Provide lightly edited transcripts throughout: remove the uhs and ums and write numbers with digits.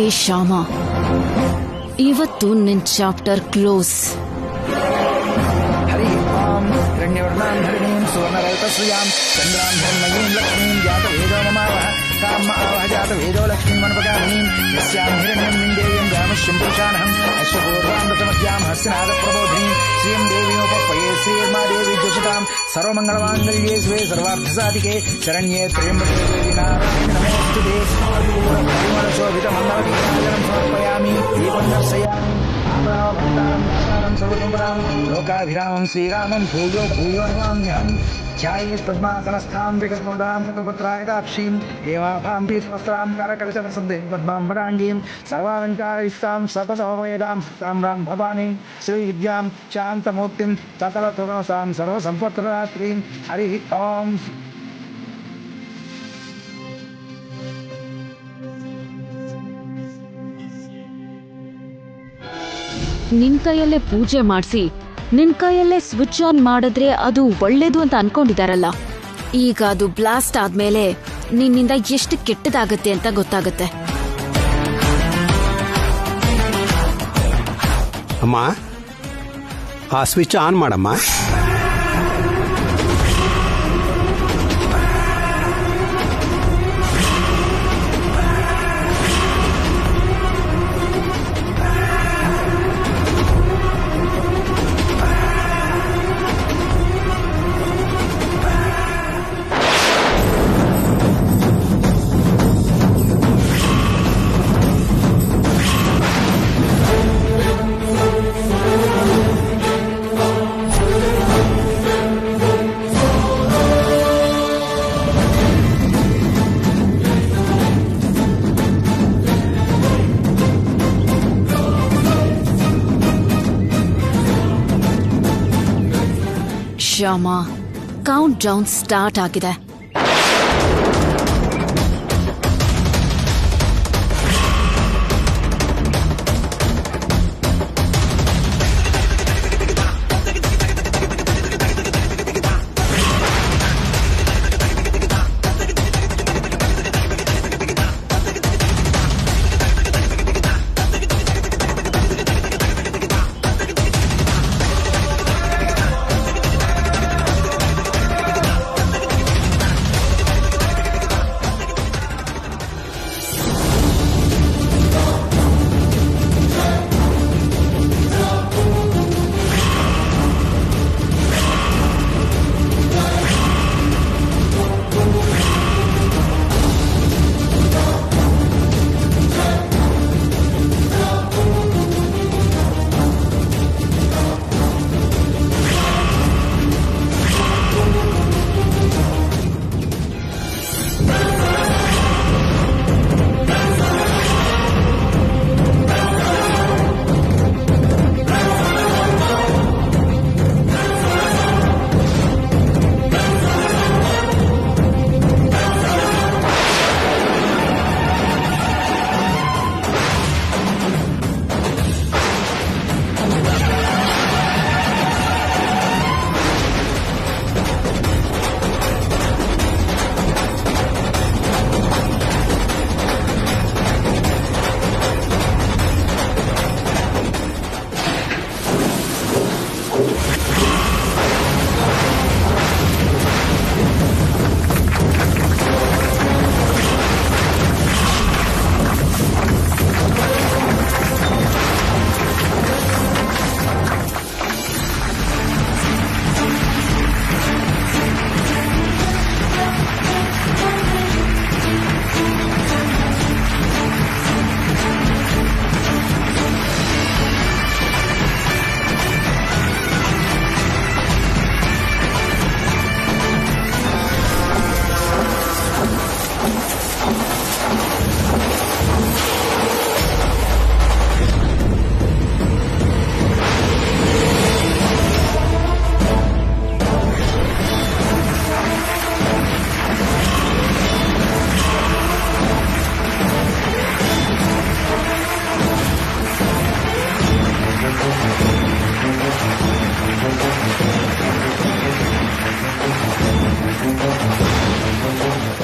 ಏ ಶ್ಯಾಮ, ಇವತ್ತು ನಿನ್ ಚಾಪ್ಟರ್ ಕ್ಲೋಸ್. ಹರಿ ಓಂ ಹಿರಣ್ಯವರ್ಣಾಂ ಹರಿಣೀಂ ಸುವರ್ಣರಹಿತಶ್ರಿಯಾಂ ಚಂದ್ರಾಂ ಹಿರಣ್ಮಯೀಂ ಲಕ್ಷ್ಮೀಂ ಜಾತ ವೇದೋ ಮಮಾವಹ ಕಾಮ ಆವಹ ಜಾತ ವೇದೋ ಲಕ್ಷ್ಮೀಂ ಮನುಪಗಾಮಿನೀಂ ಯಸ್ಯಾಂ ಹಿರಣ್ಯಂ ನಿಂದೇಯಂ ಗಾಮಶ್ಯಂ ಪುರುಷಾನಹಂ ಅಶ್ವಪೂರ್ವಾಂ ರಥಮದ್ಯಾಂ ಹಸ್ತಿನಾದ ಪ್ರಬೋಧಿನೀಂ ಶ್ರೀಯಂ ದೇವೀಮೋಪಯೇ ಶ್ರೀರ್ಮಾ ದೇವಿ ದುಷಿತಾಂ ಸರ್ವಮಂಗಳಮಾಂಗಲ್ಯೇ ಶಿವೆ ಸರ್ವಾರ್ಥಸಾಧಿಕೆ ಶರಣ್ಯೇ ತ್ರ್ಯಂಬಕೆ ದೇವಿ ನಾರಾಯಣಿ ನಮೋಸ್ತುತೆ ಪರಿಮಳಶೋಭಿತಮಂಗಲಗೀತಾಜನಂ ಸಮರ್ಪಯಾಮಿ ದೀಪಂ ದರ್ಶಯಾಮಿ लोकाभिरामं श्रीरामं भूयो भूयो नमाम्यहं ध्याये पद्मासनस्थां विकस्मोदां पत्रायदाक्षीं हेमाभां पीतवस्त्रां करकलितवसन्ते पद्माम्बराङ्गीं सर्वालङ्कारयुक्तां सततोवेदां ताम्रां भवानीं श्रीविद्यां शान्तमूर्तिं सकलतुनसां सर्वसम्पत्प्रदात्रीं हरिः ओम्. ನಿನ್ ಕೈಯಲ್ಲೇ ಪೂಜೆ ಮಾಡಿಸಿ ನಿನ್ ಕೈಯಲ್ಲೇ ಸ್ವಿಚ್ ಆನ್ ಮಾಡಿದ್ರೆ ಅದು ಒಳ್ಳೇದು ಅಂತ ಅನ್ಕೊಂಡಿದಾರಲ್ಲ. ಈಗ ಅದು ಬ್ಲಾಸ್ಟ್ ಆದ್ಮೇಲೆ ನಿನ್ನಿಂದ ಎಷ್ಟು ಕೆಟ್ಟದಾಗತ್ತೆ ಅಂತ ಗೊತ್ತಾಗತ್ತೆ. ಅಮ್ಮ, ಆ ಸ್ವಿಚ್ ಆನ್ ಮಾಡಮ್ಮ. ಶ್ಯಾಮ, ಕೌಂಟ್ ಡೌನ್ ಸ್ಟಾರ್ಟ್ ಆಗಿದೆ.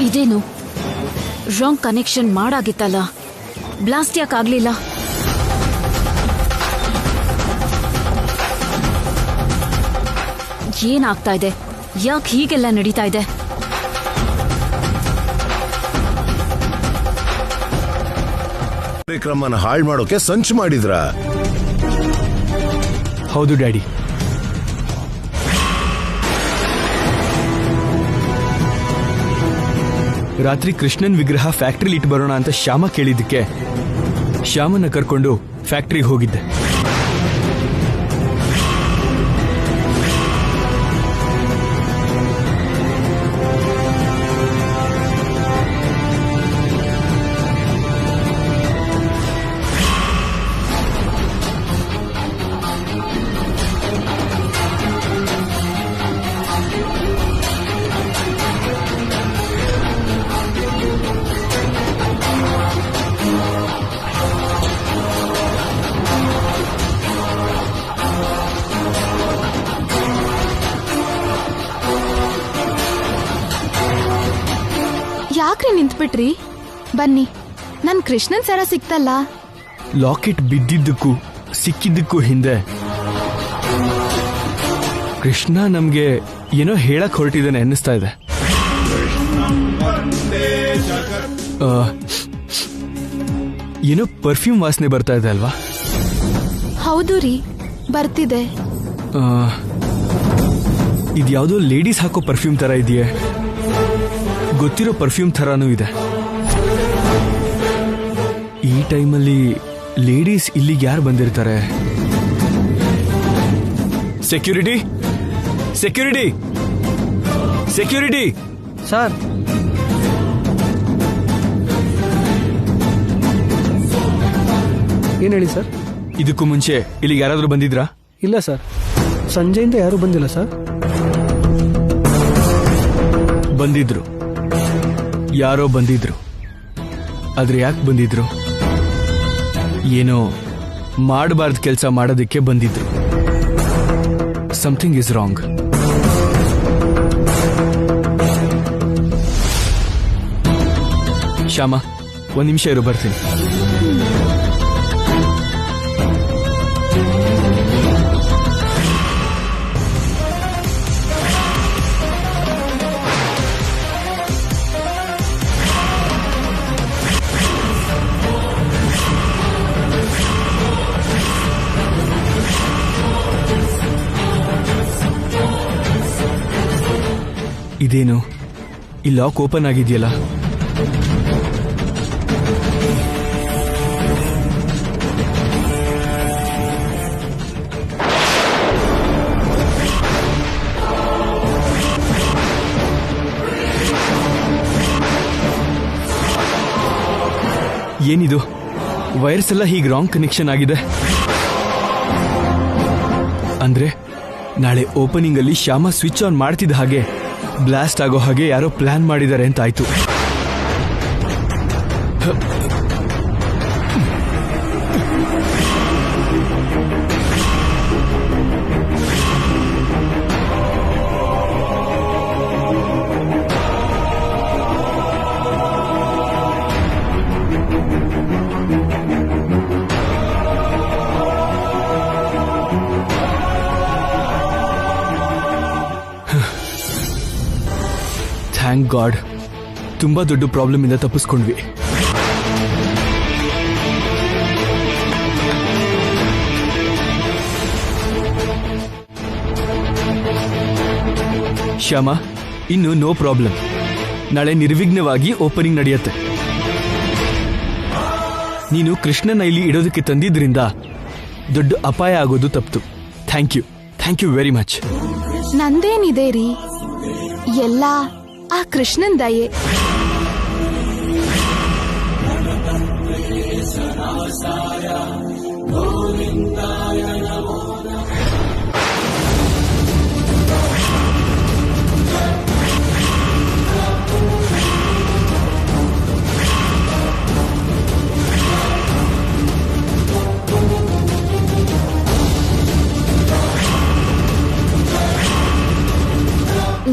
ಇದೇನು ರಾಂಗ್ ಕನೆಕ್ಷನ್ ಮಾಡಾಗಿತ್ತಲ್ಲ. ಬ್ಲಾಸ್ಟ್ ಯಾಕಾಗ್ಲಿಲ್ಲ? ಏನಾಗ್ತಾ ಇದೆ? ಯಾಕೆ ಹೀಗೆಲ್ಲ ನಡೀತಾ ಇದೆ? ಕಾರ್ಯಕ್ರಮನ ಹಾಳು ಮಾಡೋಕೆ ಸಂಚು ಮಾಡಿದ್ರ? ಹೌದು ಡ್ಯಾಡಿ. ರಾತ್ರಿ ಕೃಷ್ಣನ್ ವಿಗ್ರಹ ಫ್ಯಾಕ್ಟ್ರಿಲಿ ಇಟ್ಟು ಬರೋಣ ಅಂತ ಶ್ಯಾಮ ಕೇಳಿದ್ದಕ್ಕೆ ಶ್ಯಾಮನ್ನ ಕರ್ಕೊಂಡು ಫ್ಯಾಕ್ಟ್ರಿಗೆ ಹೋಗಿದ್ದೆ. ಯಾಕ್ರಿ ನಿಂತ್ಬಿಟ್ರಿ? ಬನ್ನಿ, ನನ್ ಕೃಷ್ಣನ್ ಸರ ಸಿಕ್ತಲ್ಲ. ಲಾಕೆಟ್ ಬಿದ್ದಿದ್ದಕ್ಕೂ ಸಿಕ್ಕಿದ್ದಕ್ಕೂ ಹಿಂದೆ ಕೃಷ್ಣ ನಮ್ಗೆ ಏನೋ ಹೇಳಕ್ ಹೊರಟಿದ್ದಾನೆ ಅನ್ನಿಸ್ತಾ ಇದೆ. ಏನೋ ಪರ್ಫ್ಯೂಮ್ ವಾಸನೆ ಬರ್ತಾ ಇದೆ ಅಲ್ವಾ? ಹೌದು ರೀ, ಬರ್ತಿದೆ. ಇದ್ಯಾವುದೋ ಲೇಡೀಸ್ ಹಾಕೋ ಪರ್ಫ್ಯೂಮ್ ತರ ಇದೆಯೇ? ಗೊತ್ತಿರೋ ಪರ್ಫ್ಯೂಮ್ ಥರಾನೂ ಇದೆ. ಈ ಟೈಮಲ್ಲಿ ಲೇಡೀಸ್ ಇಲ್ಲಿಗೆ ಯಾರು ಬಂದಿರ್ತಾರೆ? Security, security, security sir. ಏನು ಹೇಳಿ ಸರ್? ಇದಕ್ಕೂ ಮುಂಚೆ ಇಲ್ಲಿಗೆ ಯಾರಾದರೂ ಬಂದಿದ್ರಾ? ಇಲ್ಲ ಸರ್, ಸಂಜೆಯಿಂದ ಯಾರೂ ಬಂದಿಲ್ಲ ಸರ್. ಬಂದಿದ್ರು, ಯಾರೋ ಬಂದಿದ್ರು. ಆದ್ರೆ ಯಾಕೆ ಬಂದಿದ್ರು? ಏನೋ ಮಾಡಬಾರ್ದು ಕೆಲಸ ಮಾಡೋದಕ್ಕೆ ಬಂದಿದ್ರು. Something is wrong. ಶ್ಯಾಮ, ಒಂದ್ ನಿಮಿಷ ಇರು, ಬರ್ತೀನಿ. ಇದೇನು ಈ ಲಾಕ್ ಓಪನ್ ಆಗಿದೆಯಲ್ಲ? ಏನಿದು? ವೈರ್ಸ್ ಎಲ್ಲ ಹೀಗೆ ರಾಂಗ್ ಕನೆಕ್ಷನ್ ಆಗಿದೆ. ಅಂದ್ರೆ ನಾಳೆ ಓಪನಿಂಗ್ ಅಲ್ಲಿ ಶ್ಯಾಮ ಸ್ವಿಚ್ ಆನ್ ಮಾಡ್ತಿದ್ದ ಹಾಗೆ ಬ್ಲಾಸ್ಟ್ ಆಗೋ ಹಾಗೆ ಯಾರೋ ಪ್ಲಾನ್ ಮಾಡಿದ್ದಾರೆ ಅಂತ ಆಯ್ತು. ಥ್ಯಾಂಕ್ ಗಾಡ್, ತುಂಬಾ ದೊಡ್ಡ ಪ್ರಾಬ್ಲಮ್ ಇಂದ ತಪ್ಪಿಸ್ಕೊಂಡ್ವಿ. ಶ್ಯಾಮ, ಇನ್ನು ನೋ ಪ್ರಾಬ್ಲಮ್. ನಾಳೆ ನಿರ್ವಿಘ್ನವಾಗಿ ಓಪನಿಂಗ್ ನಡೆಯುತ್ತೆ. ನೀನು ಕೃಷ್ಣನ ಇಲ್ಲಿ ಇಡೋದಕ್ಕೆ ತಂದಿದ್ರಿಂದ ದೊಡ್ಡ ಅಪಾಯ ಆಗೋದು ತಪ್ಪಿತು. Thank you very much. ನಂದೇನಿದೆ ರೀ, ಎಲ್ಲ ಆ ಕೃಷ್ಣನ್ ದಯೆ.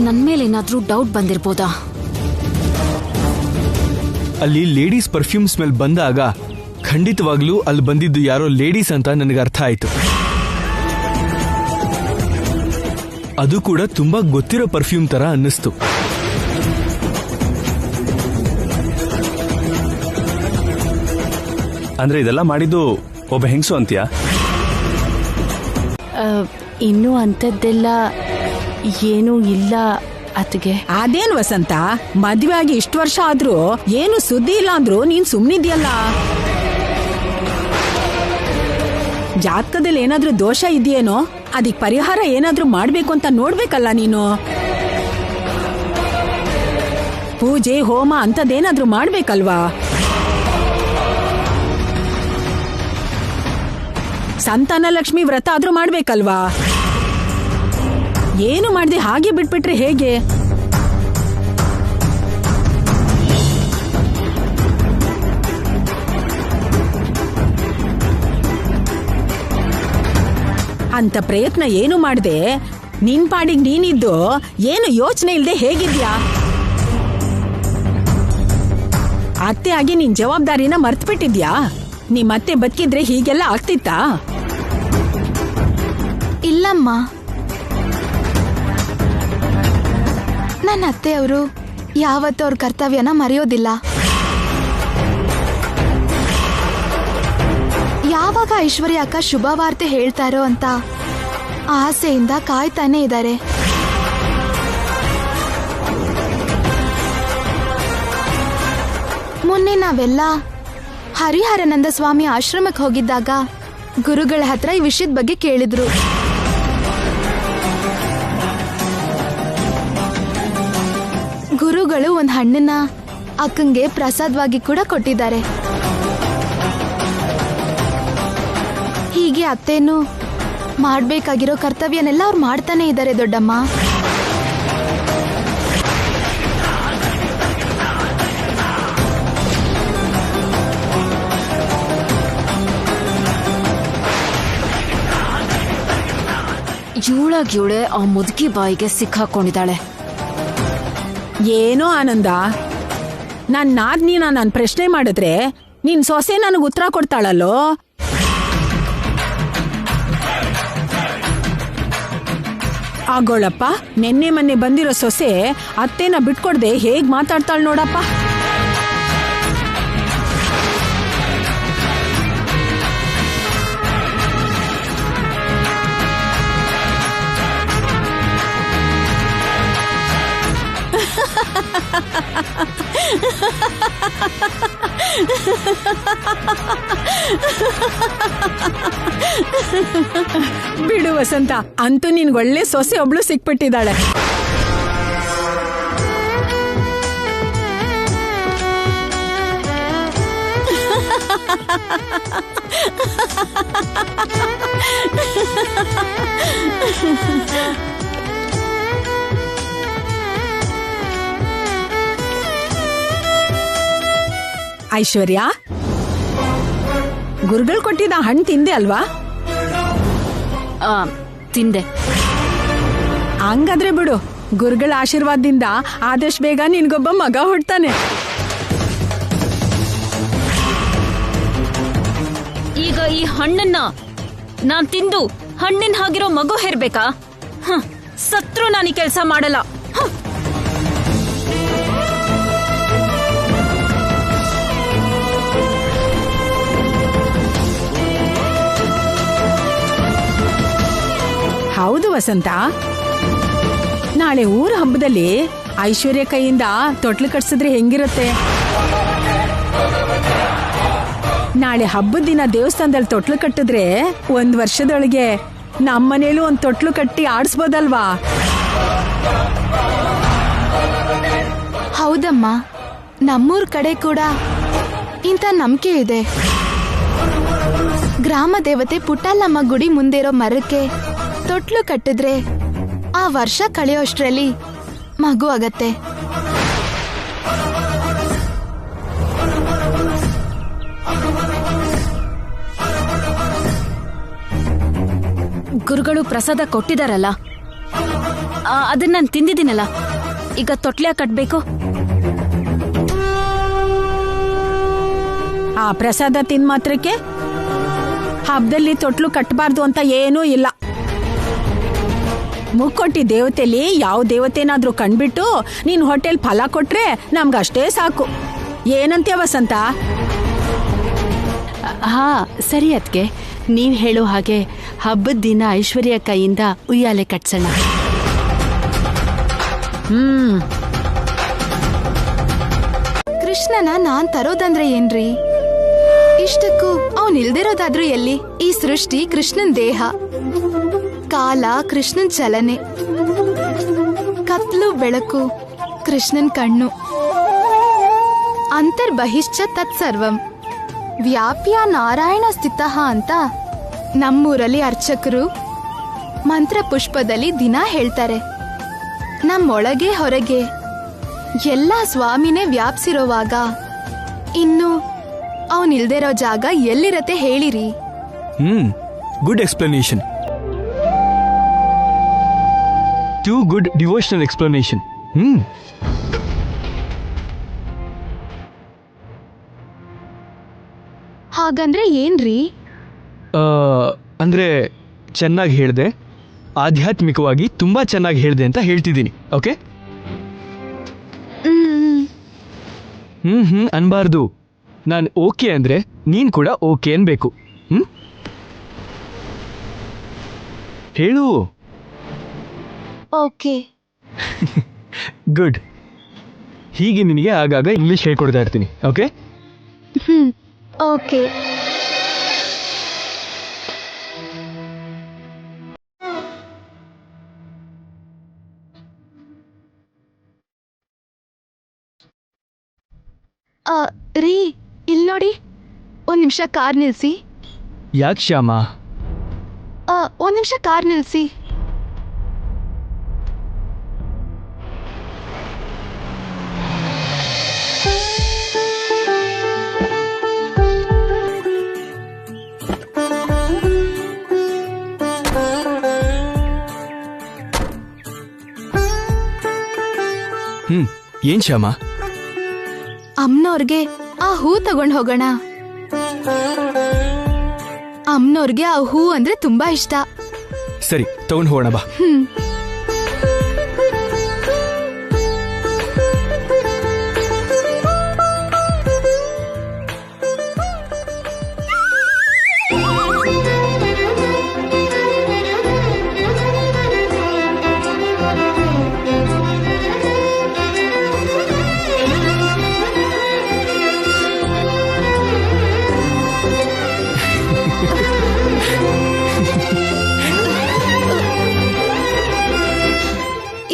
ನನ್ ಮೇಲೆ ಏನಾದ್ರೂ ಡೌಟ್ ಬಂದಿರ್ಬೋದಾ? ಅಲ್ಲಿ ಲೇಡೀಸ್ ಪರ್ಫ್ಯೂಮ್ ಸ್ಮೆಲ್ ಬಂದಾಗ ಖಂಡಿತವಾಗ್ಲೂ ಅಲ್ಲಿ ಬಂದಿದ್ದು ಯಾರೋ ಲೇಡೀಸ್ ಅಂತ ನನಗೆ ಅರ್ಥ ಆಯ್ತು. ಅದು ಕೂಡ ತುಂಬಾ ಗೊತ್ತಿರೋ ಪರ್ಫ್ಯೂಮ್ ತರ ಅನ್ನಿಸ್ತು. ಅಂದ್ರೆ ಇದೆಲ್ಲ ಮಾಡಿದ್ದು ಒಬ್ಬ ಹೆಂಗಸು ಅಂತೀಯಾ? ಇನ್ನೂ ಅಂಥದ್ದೆಲ್ಲ ಏನೂ ಇಲ್ಲ ಅತ್ತಿಗೆ. ಅದೇನ್ ವಸಂತ, ಮದ್ವೆ ಆಗಿ ಇಷ್ಟು ವರ್ಷ ಆದ್ರೂ ಏನು ಸುದ್ದಿ ಇಲ್ಲ ಅಂದ್ರು ನೀನ್ ಸುಮ್ನಿದ್ಯಲ್ಲ. ಜಾತಕದಲ್ಲಿ ಏನಾದ್ರೂ ದೋಷ ಇದೆಯೇನೋ, ಅದಕ್ ಪರಿಹಾರ ಏನಾದ್ರೂ ಮಾಡ್ಬೇಕು ಅಂತ ನೋಡ್ಬೇಕಲ್ಲ ನೀನು. ಪೂಜೆ ಹೋಮ ಅಂತದೇನಾದ್ರೂ ಮಾಡ್ಬೇಕಲ್ವಾ? ಸಂತಾನ ಲಕ್ಷ್ಮಿ ವ್ರತ ಆದ್ರೂ ಮಾಡ್ಬೇಕಲ್ವಾ? ಏನು ಮಾಡ್ದೆ ಹಾಗೆ ಬಿಟ್ಬಿಟ್ರೆ ಹೇಗೆ? ಅಂತ ಪ್ರಯತ್ನ ಏನು ಮಾಡ್ದೆ ನಿನ್ ಪಾಡಿಗೆ ನೀನಿದ್ದು ಏನು ಯೋಚನೆ ಇಲ್ದೆ ಹೇಗಿದ್ಯಾ? ಅತ್ತೆ ಆಗಿ ನಿನ್ ಜವಾಬ್ದಾರಿನ ಮರ್ತ್ಬಿಟ್ಟಿದ್ಯಾ? ನಿಮ್ಮತ್ತೆ ಬದುಕಿದ್ರೆ ಹೀಗೆಲ್ಲ ಆಗ್ತಿತ್ತಾ? ಇಲ್ಲಮ್ಮ, ನನ್ನ ಅತ್ತೆಯವರು ಯಾವತ್ತೂ ಅವ್ರ ಕರ್ತವ್ಯನ ಮರೆಯೋದಿಲ್ಲ. ಯಾವಾಗ ಐಶ್ವರ್ಯ ಅಕ್ಕ ಶುಭ ವಾರ್ತೆ ಹೇಳ್ತಾರೋ ಅಂತ ಆಸೆಯಿಂದ ಕಾಯ್ತಾನೆ ಇದ್ದಾರೆ. ಮೊನ್ನೆ ನಾವೆಲ್ಲ ಹರಿಹರಾನಂದ ಸ್ವಾಮಿ ಆಶ್ರಮಕ್ಕೆ ಹೋಗಿದ್ದಾಗ ಗುರುಗಳ ಹತ್ರ ಈ ವಿಷಯದ ಬಗ್ಗೆ ಕೇಳಿದ್ರು. ಗುರುಗಳು ಒಂದ್ ಹಣ್ಣನ್ನ ಅಕ್ಕಂಗೆ ಪ್ರಸಾದವಾಗಿ ಕೂಡ ಕೊಟ್ಟಿದ್ದಾರೆ. ಹೀಗೆ ಅತ್ತೇನು ಮಾಡ್ಬೇಕಾಗಿರೋ ಕರ್ತವ್ಯನೆಲ್ಲ ಅವ್ರು ಮಾಡ್ತಾನೆ ಇದ್ದಾರೆ ದೊಡ್ಡಮ್ಮ. ಇವಳಾಗಿವಳೆ ಆ ಮುದುಕಿ ಬಾಯಿಗೆ ಸಿಕ್ಕಾಕೊಂಡಿದ್ದಾಳೆ. ಏನೋ ಆನಂದ, ನನ್ ನಾದ್ನಿನ ನಾನ್ ಪ್ರಶ್ನೆ ಮಾಡಿದ್ರೆ ನಿನ್ ಸೊಸೆ ನನಗ್ ಉತ್ತರ ಕೊಡ್ತಾಳಲ್ಲೋ. ಆಗೋಳಪ್ಪ, ನೆನ್ನೆ ಮೊನ್ನೆ ಬಂದಿರೋ ಸೊಸೆ ಅತ್ತೇನ ಬಿಟ್ಕೊಡ್ದೆ ಹೇಗ್ ಮಾತಾಡ್ತಾಳ ನೋಡಪ್ಪ. ಬಿಡು ವಸಂತ, ಅಂತೂ ನಿನ್ಗೊಳ್ಳೆ ಸೊಸೆ ಒಬ್ಳು ಸಿಕ್ಬಿಟ್ಟಿದ್ದಾಳೆ. ಐಶ್ವರ್ಯ, ಗುರುಗಳು ಕೊಟ್ಟಿದ್ದ ಹಣ್ಣು ತಿಂದೆ ಅಲ್ವಾ? ತಿಂದೆ. ಹಂಗಾದ್ರೆ ಬಿಡು, ಗುರುಗಳ ಆಶೀರ್ವಾದದಿಂದ ಆದಷ್ಟು ಬೇಗ ನಿನ್ಗೊಬ್ಬ ಮಗ ಹುಡ್ತಾನೆ. ಈಗ ಈ ಹಣ್ಣನ್ನ ನಾನ್ ತಿಂದು ಹಣ್ಣಿನ ಹಾಗಿರೋ ಮಗು ಹೇರ್ಬೇಕಾ? ಸತ್ರು ನಾನು ಈ ಕೆಲಸ ಮಾಡಲ್ಲ. ಹೌದು ವಸಂತ, ನಾಳೆ ಊರ ಹಬ್ಬದಲ್ಲಿ ಐಶ್ವರ್ಯ ಕೈಯಿಂದ ತೊಟ್ಲು ಕಟ್ಸಿದ್ರೆ ಹೆಂಗಿರುತ್ತೆ? ನಾಳೆ ಹಬ್ಬದ ದಿನ ದೇವಸ್ಥಾನದಲ್ಲಿ ತೊಟ್ಲು ಕಟ್ಟಿದ್ರೆ 1 ವರ್ಷದೊಳಗೆ ನಮ್ಮನೇಲೂ ಒಂದು ತೊಟ್ಲು ಕಟ್ಟಿ ಆಡಿಸ್ಬೋದಲ್ವಾ? ಹೌದಮ್ಮ, ನಮ್ಮೂರ್ ಕಡೆ ಕೂಡ ಇಂಥ ನಂಬಿಕೆ ಇದೆ. ಗ್ರಾಮ ದೇವತೆ ಪುಟ್ಟಲ್ಲಮ್ಮ ಗುಡಿ ಮುಂದಿರೋ ಮರಕ್ಕೆ ತೊಟ್ಲು ಕಟ್ಟಿದ್ರೆ ಆ ವರ್ಷ ಕಳೆಯೋಷ್ಟ್ರಲ್ಲಿ ಮಗು ಆಗತ್ತೆ. ಗುರುಗಳು ಪ್ರಸಾದ ಕೊಟ್ಟಿದಾರಲ್ಲ, ಅದನ್ನ ನಾನು ತಿಂದಿದ್ದೀನಲ್ಲ, ಈಗ ತೊಟ್ಲ್ಯಾ ಕಟ್ಬೇಕು? ಆ ಪ್ರಸಾದ ತಿಂದ ಮಾತ್ರಕ್ಕೆ ಹಬ್ಬದಲ್ಲಿ ತೊಟ್ಲು ಕಟ್ಟಬಾರ್ದು ಅಂತ ಏನೂ ಇಲ್ಲ. ಮುಕ್ಕೊಟ್ಟಿ ದೇವತೆಲಿ ಯಾವ ದೇವತೆನಾದ್ರೂ ಕಂಡ್ಬಿಟ್ಟು ನೀನ್ ಹೋಟೆಲ್ ಫಲ ಕೊಟ್ರೆ ನಮ್ಗಷ್ಟೇ ಸಾಕು. ಏನಂತ್ಯ ವಸಂತ? ಹಾ ಸರಿ ಅದ್ಕೆ, ನೀವ್ ಹೇಳೋ ಹಾಗೆ ಹಬ್ಬದ ದಿನ ಐಶ್ವರ್ಯ ಕೈಯಿಂದ ಉಯ್ಯಾಲೆ ಕಟ್ಸೋಣ. ಕೃಷ್ಣನ ನಾನ್ ತರೋದಂದ್ರೆ ಏನ್ರಿ? ಇಷ್ಟಕ್ಕೂ ಅವನ್ ಇಲ್ದಿರೋದಾದ್ರೂ ಎಲ್ಲಿ? ಈ ಸೃಷ್ಟಿ ಕೃಷ್ಣನ್ ದೇಹ, ಕಾಲ ಕೃಷ್ಣನ್ ಚಲನೆ, ಕತ್ಲು ಬೆಳಕು ಕೃಷ್ಣನ್ ಕಣ್ಣು. ಅಂತರ್ಬಹಿಶ್ಚ ತತ್ಸರ್ವಂ ವ್ಯಾಪ್ಯ ನಾರಾಯಣ ಸ್ಥಿತಃ ಅಂತ ನಮ್ಮೂರಲ್ಲಿ ಅರ್ಚಕರು ಮಂತ್ರ ಪುಷ್ಪದಲ್ಲಿ ದಿನ ಹೇಳ್ತಾರೆ. ನಮ್ಮೊಳಗೆ ಹೊರಗೆ ಎಲ್ಲ ಸ್ವಾಮಿನೇ ವ್ಯಾಪ್ಸಿರೋವಾಗ ಇನ್ನು ಅವನಿಲ್ದಿರೋ ಜಾಗ ಎಲ್ಲಿರತ್ತೆ ಹೇಳಿರಿ? Good explanation. Too good devotional explanation. ಹಾಗಂದ್ರೆ ಏನ್ರಿ? ಅಂದ್ರೆ ಚೆನ್ನಾಗಿ ಹೇಳ್ದೆ, ಆಧ್ಯಾತ್ಮಿಕವಾಗಿ ತುಂಬಾ ಚೆನ್ನಾಗಿ ಹೇಳ್ದೆ ಅಂತ ಹೇಳ್ತಿದ್ದೀನಿ. ಓಕೆ? ಅನ್ಬಾರ್ದು. ನಾನು ಓಕೆ ಅಂದ್ರೆ ನೀನ್ ಕೂಡ ಓಕೆ ಅನ್ಬೇಕು. ಹೇಳು. ಓಕೆ. ಗುಡ್. ಹೀಗೆ ನಿನಗೆ ಆಗಾಗ ಇಂಗ್ಲಿಷ್ ಹೇಳ್ಕೊಡ್ತಾ ಇರ್ತೀನಿ. ಓಕೆ? ಓಕೆ. ರೀ, ಇಲ್ಲಿ ನೋಡಿ, ಒಂದ್ ನಿಮಿಷ ಕಾರ್ ನಿಲ್ಸಿ. ಯಾಕೆ ಶ್ಯಾಮ? ಒಂದ್ ನಿಮಿಷ ಕಾರ್ ನಿಲ್ಸಿ. ಏನ್ ಶ್ಯಾಮ? ಅಮ್ಮನವ್ರಿಗೆ ಆ ಹೂ ತಗೊಂಡ್ ಹೋಗೋಣ. ಅಮ್ಮನವ್ರಿಗೆ ಆ ಹೂ ಅಂದ್ರೆ ತುಂಬಾ ಇಷ್ಟ. ಸರಿ, ತಗೊಂಡ್ ಹೋಗೋಣ ಬಾ.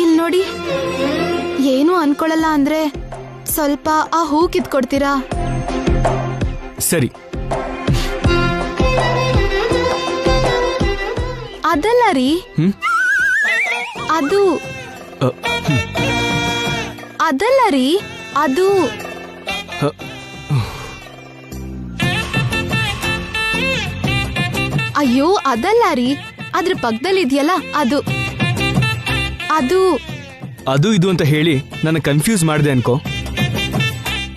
ಇಲ್ ನೋಡಿ, ಏನು ಅನ್ಕೊಳಲ್ಲ ಅಂದ್ರೆ ಸ್ವಲ್ಪ ಆ ಹೂ ಕಿತ್ಕೊಡ್ತೀರಾ? ಸರಿ. ಅದಲ್ಲ ರೀ, ಅದು ಅದಲ್ಲ ರೀ, ಅದು ಅಯ್ಯೋ ಅದಲ್ಲ ರೀ, ಅದ್ರ ಪಕ್ಕದಲ್ಲಿ ಇದೆಯಲ್ಲ ಅದು ಅದು ಅದು ಇದು ಅಂತ ಹೇಳಿ ನನ್ನ ಕನ್ಫ್ಯೂಸ್ ಮಾಡಿದೆ ಅನ್ಕೋ.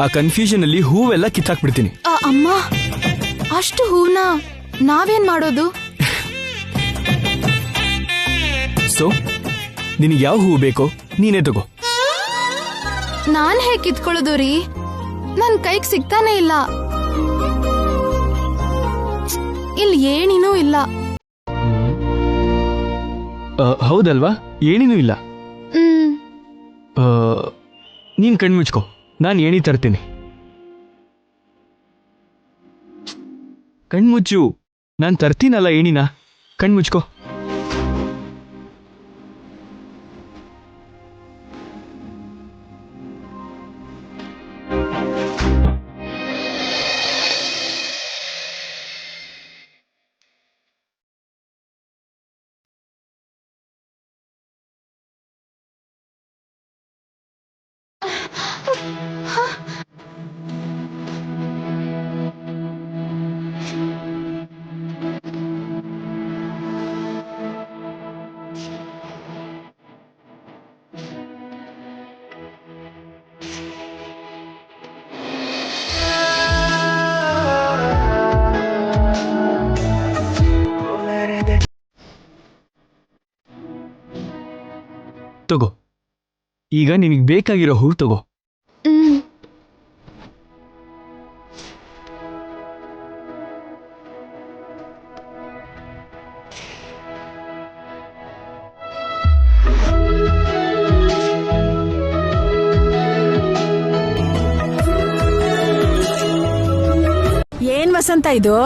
ಆ ಕನ್ಫ್ಯೂಷನ್ ಅಲ್ಲಿ ಹೂವೆಲ್ಲ ಕಿತ್ತಾಕ್ಬಿಡ್ತೀನಿ. ಅಮ್ಮ, ಅಷ್ಟು ಹೂನ ನಾವೇನ್ ಮಾಡೋದು? ಸೊ ನಿನಗೆ ಯಾವ ಹೂ ಬೇಕೋ ನೀನೇ ತಗೋ. ನಾನ್ ಹೇಗ್ ಕಿತ್ಕೊಳ್ಳೋದು ರೀ? ನನ್ ಕೈಗ್ ಸಿಗ್ತಾನೆ ಇಲ್ಲ. ಇಲ್ಲಿ ಏನಿನೂ ಇಲ್ಲ. ಹೌದಲ್ವಾ? ಏನೇನೂ ಇಲ್ಲ. ನೀನ್ ಕಣ್ಮುಚ್ಕೋ, ನಾನು ಏಣಿ ತರ್ತೀನಿ. ಕಣ್ಮುಚ್ಚು, ನಾನು ತರ್ತೀನಲ್ಲ ಏಣಿನ. ಕಣ್ಮುಚ್ಕೋ. ಈಗ ನಿನಗೆ ಬೇಕಾಗಿರೋ ಹೂ ತಗೋ. ಏನ್ ವಸಂತ ಇದು?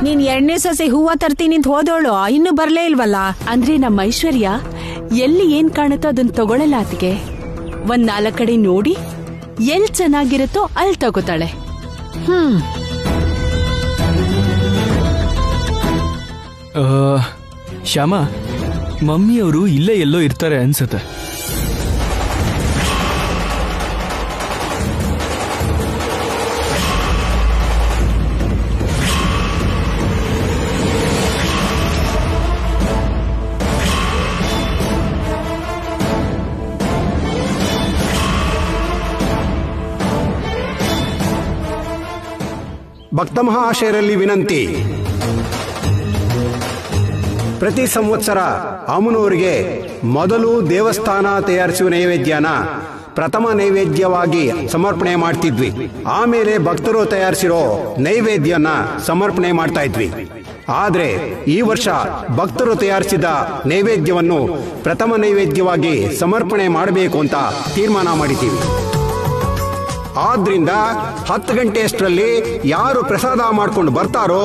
ನೀನ್ 2ನೇ ಸೊಸೆ ಹೂವ ತರ್ತೀನಿ ಅಂತ ಹೋದೋಳು ಇನ್ನು ಬರ್ಲೇ ಇಲ್ವಲ್ಲ? ಅಂದ್ರೆ ನಮ್ಮ ಐಶ್ವರ್ಯ ಎಲ್ಲಿ ಏನ್ ಕಾಣುತ್ತೋ ಅದನ್ನ ತಗೊಳಲ್ಲ ಅತ್ಗೆ. ಒಂದ್ 4 ಕಡೆ ನೋಡಿ ಎಲ್ ಚೆನ್ನಾಗಿರುತ್ತೋ ಅಲ್ಲಿ ತಗೋತಾಳೆ. ಶ್ಯಾಮ, ಮಮ್ಮಿಯವರು ಇಲ್ಲೇ ಎಲ್ಲೋ ಇರ್ತಾರೆ ಅನ್ಸುತ್ತೆ. ಭಕ್ತ ಮಹಾಶಯರಲ್ಲಿ ವಿನಂತಿ. ಪ್ರತಿ ಸಂವತ್ಸರ ಅಮ್ಮನವರಿಗೆ ಮೊದಲು ದೇವಸ್ಥಾನ ತಯಾರಿಸುವ ನೈವೇದ್ಯನ ಪ್ರಥಮ ನೈವೇದ್ಯವಾಗಿ ಸಮರ್ಪಣೆ ಮಾಡ್ತಿದ್ವಿ. ಆಮೇಲೆ ಭಕ್ತರು ತಯಾರಿಸಿರೋ ನೈವೇದ್ಯನ ಸಮರ್ಪಣೆ ಮಾಡ್ತಾ ಇದ್ವಿ. ಆದ್ರೆ ಈ ವರ್ಷ ಭಕ್ತರು ತಯಾರಿಸಿದ ನೈವೇದ್ಯವನ್ನು ಪ್ರಥಮ ನೈವೇದ್ಯವಾಗಿ ಸಮರ್ಪಣೆ ಮಾಡಬೇಕು ಅಂತ ತೀರ್ಮಾನ ಮಾಡಿದ್ದೀವಿ. ಆದ್ರಿಂದ 10 ಗಂಟೆಯಷ್ಟರಲ್ಲಿ ಯಾರು ಪ್ರಸಾದ ಮಾಡ್ಕೊಂಡು ಬರ್ತಾರೋ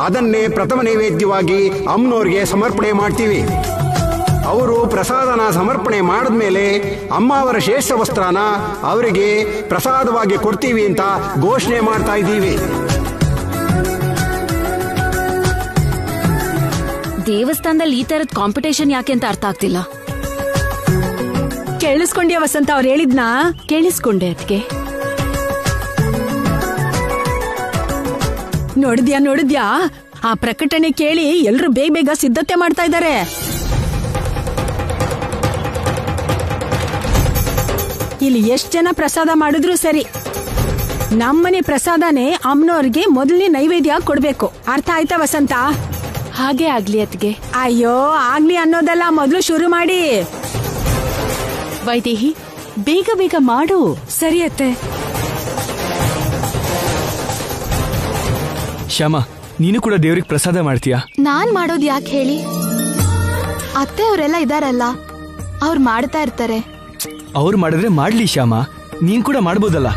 ಅದನ್ನೇ ಪ್ರಥಮ ನೈವೇದ್ಯವಾಗಿ ಅಮ್ಮನವ್ರಿಗೆ ಸಮರ್ಪಣೆ ಮಾಡ್ತೀವಿ. ಅವರು ಪ್ರಸಾದನ ಸಮರ್ಪಣೆ ಮಾಡಿದ್ಮೇಲೆ ಅಮ್ಮ ಅವರ ಶೇಷ ವಸ್ತ್ರನ ಅವರಿಗೆ ಪ್ರಸಾದವಾಗಿ ಕೊಡ್ತೀವಿ ಅಂತ ಘೋಷಣೆ ಮಾಡ್ತಾ ಇದ್ದೀವಿ. ದೇವಸ್ಥಾನದಲ್ಲಿ ಈ ತರದ ಕಾಂಪಿಟೇಷನ್ ಯಾಕೆ ಅಂತ ಅರ್ಥ ಆಗ್ತಿಲ್ಲ. ಕೇಳಿಸ್ಕೊಂಡ್ಯಾ ವಸಂತ ಅವ್ರು ಹೇಳಿದ್ನಾ? ಕೇಳಿಸ್ಕೊಂಡೆ ಅದ್ಕೆ. ನೋಡಿದ್ಯಾ? ಆ ಪ್ರಕಟಣೆ ಕೇಳಿ ಎಲ್ರು ಬೇಗ ಬೇಗ ಸಿದ್ಧತೆ ಮಾಡ್ತಾ ಇದ್ದಾರೆ. ಇಲ್ಲಿ ಎಷ್ಟ್ ಜನ ಪ್ರಸಾದ ಮಾಡಿದ್ರು ಸರಿ, ನಮ್ಮನೆ ಪ್ರಸಾದನೇ ಅಮ್ಮನವ್ರಿಗೆ ಮೊದಲನೇ ನೈವೇದ್ಯ ಕೊಡ್ಬೇಕು. ಅರ್ಥ ಆಯ್ತಾ ವಸಂತ? ಹಾಗೆ ಆಗ್ಲಿ ಅತ್ಗೆ. ಅಯ್ಯೋ ಆಗ್ಲಿ ಅನ್ನೋದಲ್ಲ, ಮೊದಲು ಶುರು ಮಾಡಿ. ವೈದೇಹಿ, ಬೇಗ ಬೇಗ ಮಾಡು. ಸರಿ ಅತ್ತೆ. ಶ್ಯಾಮ, ನೀನು ಕೂಡ ದೇವ್ರಿಗೆ ಪ್ರಸಾದ ಮಾಡ್ತೀಯಾ? ನಾನ್ ಮಾಡೋದ್ ಯಾಕೆ ಹೇಳಿ? ಅತ್ತೆ ಅವರೆಲ್ಲ ಇದಾರಲ್ಲ, ಅವ್ರು ಮಾಡ್ತಾ ಇರ್ತಾರೆ. ಅವ್ರು ಮಾಡಿದ್ರೆ ಮಾಡ್ಲಿ ಶ್ಯಾಮ, ನೀನ್ ಕೂಡ ಮಾಡ್ಬೋದಲ್ಲ.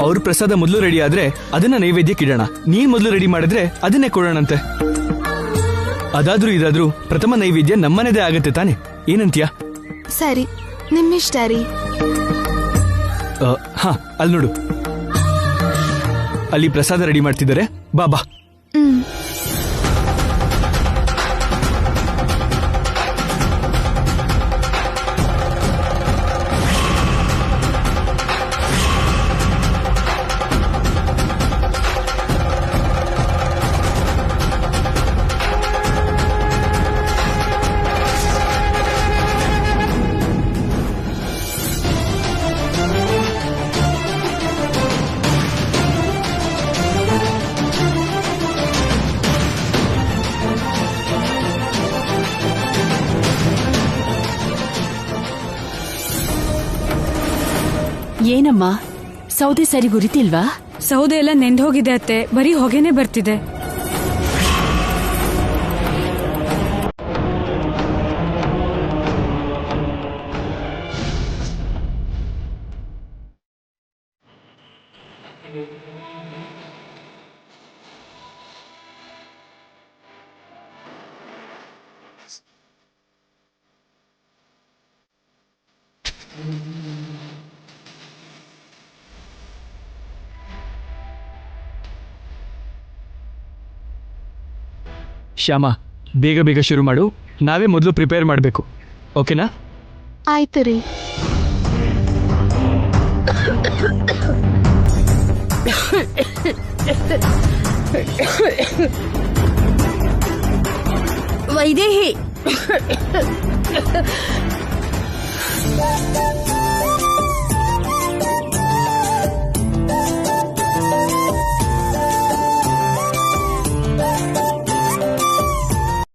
ಅವ್ರ ಪ್ರಸಾದ ಮೊದಲು ರೆಡಿ ಆದ್ರೆ ಅದನ್ನ ನೈವೇದ್ಯಕ್ಕೆ ಇಡೋಣ. ನೀನ್ ಮೊದಲು ರೆಡಿ ಮಾಡಿದ್ರೆ ಅದನ್ನೇ ಕೊಡೋಣಂತೆ. ಅದಾದ್ರೂ ಇದಾದ್ರೂ ಪ್ರಥಮ ನೈವೇದ್ಯ ನಮ್ಮನೆದೇ ಆಗತ್ತೆ ತಾನೆ? ಏನಂತೀಯ? ಸರಿ, ನಿಮ್ಮಿಷ್ಟ ರೀ. ಹಾ, ಅಲ್ಲಿ ನೋಡು, ಅಲ್ಲಿ ಪ್ರಸಾದ ರೆಡಿ ಮಾಡ್ತಿದ್ದಾರೆ. ಬಾಬಾ. ಏನಮ್ಮ, ಸೌದೆ ಸರಿ ಗುರಿತಿಲ್ವಾ? ಸೌದೆ ಎಲ್ಲ ನೆಂದು ಹೋಗಿದೆ ಅತ್ತೆ, ಬರೀ ಹೊಗೆನೆ ಬರ್ತಿದೆ. ಶ್ಯಾಮ, ಬೇಗ ಬೇಗ ಶುರು ಮಾಡು. ನಾವೇ ಮೊದಲು ಪ್ರಿಪೇರ್ ಮಾಡಬೇಕು, ಓಕೆನಾ? ಆಯ್ತು ರೀ. ವೈದೇಹಿ,